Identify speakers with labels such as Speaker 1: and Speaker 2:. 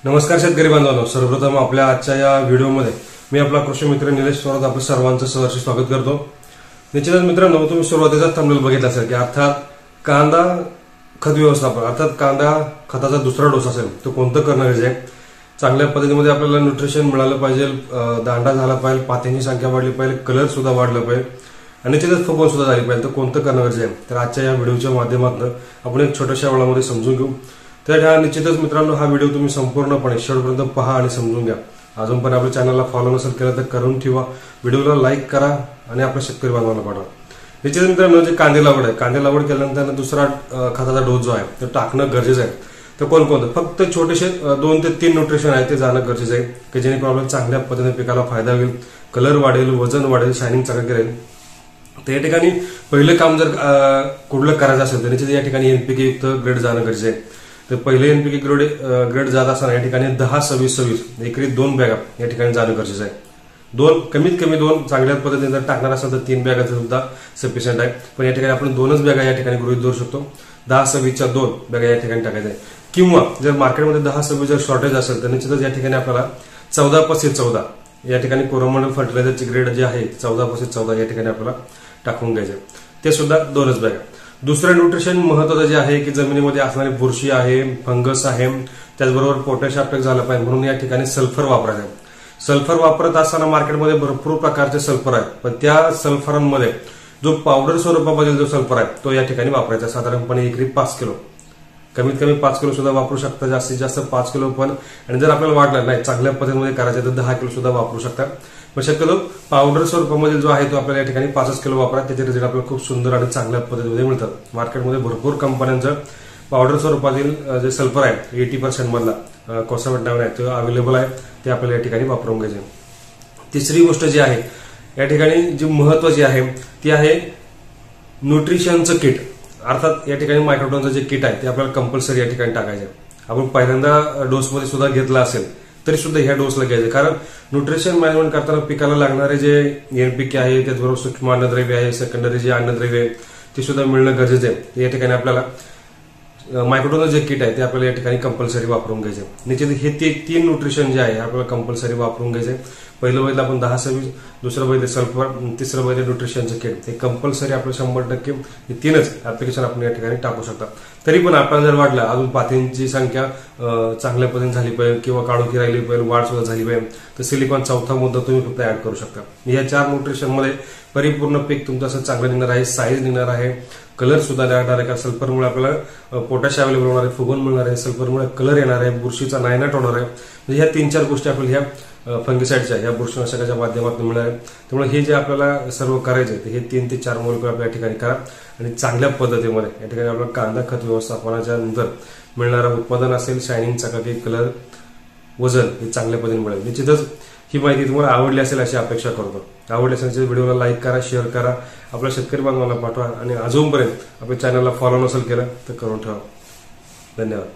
Speaker 1: नमस्कार शेतकरी बांधवांनो, सर्वप्रथम आपल्या आजच्या या व्हिडिओमध्ये मी आपला कृषी मित्र निलेश थोरात आपलं सर्वांचं सहर्ष स्वागत करतो। निश्चितच मित्रांनो, तुम्ही सुरुवातीचा थंबनेल बघितला असेल की अर्थात कांदा खत व्यवस्थापन अर्थात कांदा खताचा दुसरा डोस असेल तो कोणतं करणं गरजेचं आहे। चांगल्या पद्धतीमध्ये आपल्याला न्यूट्रिशन मिळालं पाहिजे, दांडा झाला पाहिजे, पात्यांची संख्या वाढली पाहिजे, कलर सुद्धा वाढला पाहिजे आणि निश्चितच फुगवण सुद्धा झाली पाहिजे, तर कोणतं करणं गरजेचं आहे। तर आजच्या या व्हिडिओच्या माध्यमातून आपण एक छोट्याशा वेळामध्ये समजून घेऊ। तर ह्या निश्चितच मित्रांनो, हा व्हिडिओ तुम्ही संपूर्णपणे शेवटपर्यंत पहा आणि समजून घ्या। अजून पण आपल्या चॅनलला फॉलो नसेल केलं तर करून ठेवा, व्हिडिओला लाईक करा आणि आपल्या शेतकरी बांधवांना पाठवा। निश्चितच मित्रांनो, जे कांदे लागवड आहे, कांदे लागवड केल्यानंतर दुसरा खताचा डोस जो आहे तो टाकणं गरजेचं आहे। तर कोणकोणतं फक्त छोटेसे 2 ते 3 न्यूट्रिशन आहे ते जाणं गरजेचं आहे की जेणेकरून आपल्याला चांगल्या पद्धतीने पिकाला फायदा होईल, कलर वाढेल, वजन वाढेल, शायनिंग चांगलं करेल। तर या ठिकाणी पहिलं काम जर कुठलं करायचं असेल तर निश्चित या ठिकाणी एनपीके युक्त ग्रेड जाणं गरजेचं आहे। तर पहिले एनपीके ग्रेड जात असताना या ठिकाणी 10-26-26 एकरी 2 बॅगा या ठिकाणी जाणं गरजेचं आहे। कमीत कमी 2 चांगल्या पद्धतीने जर टाकणार असेल तर 3 बॅगाचं सुद्धा सफिशियंट आहे, पण या ठिकाणी आपण 2च बॅगा या ठिकाणी गृहीत धरू शकतो। 10-26च्या 2 बॅगा या ठिकाणी टाकायच्या आहे। किंवा जर मार्केटमध्ये 10-26 जर शॉर्टेज असेल तर निश्चितच या ठिकाणी आपल्याला 14-14 या ठिकाणी कोरोमंडल फर्टिलायझरची ग्रेड जे आहे 14-14 या ठिकाणी आपल्याला टाकून घ्यायचे, ते सुद्धा 2च बॅगा। दुसरं न्यूट्रिशन महत्वाचं जे आहे की जमिनीमध्ये असणारी बुरशी आहे, फंगस आहे, त्याचबरोबर पोटॅश अपटेक झालं पाहिजे म्हणून या ठिकाणी सल्फर वापरायचं आहे। सल्फर वापरत असताना मार्केटमध्ये भरपूर प्रकारचे सल्फर आहेत, पण त्या सल्फरांमध्ये जो पावडर स्वरूपामधील जो सल्फर आहे तो या ठिकाणी वापरायचा, साधारणपणे एकरी 5 किलो, कमीत कमी 5 किलो सुद्धा वापरू शकता, जास्तीत जास्त 5 किलो पण, आणि जर आपल्याला वाटलं नाही चांगल्या पद्धतीमध्ये करायचं तर 10 किलो सुद्धा वापरू शकता। पण शक्यतो पावडर स्वरूपामध्ये जो आहे तो आपल्याला या ठिकाणी 5 किलो वापरा, त्याचे रिझल्ट आपल्याला खूप सुंदर आणि चांगल्या पद्धतीमध्ये मिळतात। मार्केटमध्ये भरपूर कंपन्यांचं पावडर स्वरूपातील जे सल्फर आहे 80% मधला कोसामेट नाव आहे तो अवेलेबल आहे, ते आपल्याला या ठिकाणी वापरून घ्यायचे। तिसरी गोष्ट जी आहे या ठिकाणी जी महत्वाची आहे ती आहे न्यूट्रिशनचं किट, अर्थात या ठिकाणी मायक्रोटॉनचं जे किट आहे ते आपल्याला कंपल्सरी या ठिकाणी टाकायचं। आपण पहिल्यांदा डोसमध्ये सुद्धा घेतला असेल तरी सुद्धा ह्या डोसला घ्यायचे, कारण न्यूट्रिशन मॅनेजमेंट करताना पिकाला लागणारे जे एनपीके आहे, त्याचबरोबर सूक्ष्म अन्नद्रव्य आहे, सेकंडरी जे अन्नद्रव्य आहे ते सुद्धा मिळणं गरजेचं आहे। या ठिकाणी आपल्याला मायक्रोटॉनचं जे किट आहे ते आपल्याला या ठिकाणी कंपल्सरी वापरून घ्यायचे। निश्चित हे 3 न्यूट्रिशन जे आहे आपल्याला कंपल्सरी वापरून घ्यायचे। पहिलं बघितलं आपण 10-26, दुसरं बघितलं सल्फर, तिसरं बघितलं न्यूट्रिशनचं किट, हे कंपल्सरी आपलं 100% हे 3च ऍप्लिकेशन आपण या ठिकाणी टाकू शकता। तरी पण आपल्याला जर वाटलं अजून पातींची संख्या चांगल्या पद्धतीने झाली पाहिजे किंवा काळोखी राहिली पाहिजे, वाढ सुद्धा झाली पाहिजे, तर सिलिकॉन चौथा मुद्दा तुम्ही फक्त ऍड करू शकता। या 4 न्यूट्रिशन मध्ये परिपूर्ण पीक तुमचं असं चांगलं निघणार आहे, साईज निघणार आहे, कलर सुद्धा येणार आहे, कारण सल्फरमुळे आपल्याला पोटॅश अवेलेबल होणार आहे, फुगवण मिळणार आहे, सल्फरमुळे कलर येणार आहे, बुरशीचा नायनाट होणार आहे। म्हणजे ह्या 3-4 गोष्टी आपल्याला ह्या फंगिसाइडच्या ह्या बुरशीनाशकाच्या माध्यमातून मिळणार आहे। त्यामुळे हे जे आपल्याला सर्व करायचे ते हे 3 ते 4 मोलक्युल आपल्या ठिकाणी करा आणि चांगल्या पद्धतीमध्ये या ठिकाणी आपल्याला कांदा खत व्यवस्थापनाच्या नंतर मिळणारं उत्पादन असेल, शायनिंग, चकाकी, कलर, वजन हे चांगल्या पद्धतीने मिळेल। निश्चितच ही माहिती तुम्हाला आवडली असेल अशी अपेक्षा करतो। आवडली असेल व्हिडिओला लाईक करा, शेअर करा, आपल्या शेतकरी बांधवांना पाठवा आणि अजूनपर्यंत आपल्या चॅनलला फॉलो नसेल केलं तर करून ठेवा। धन्यवाद।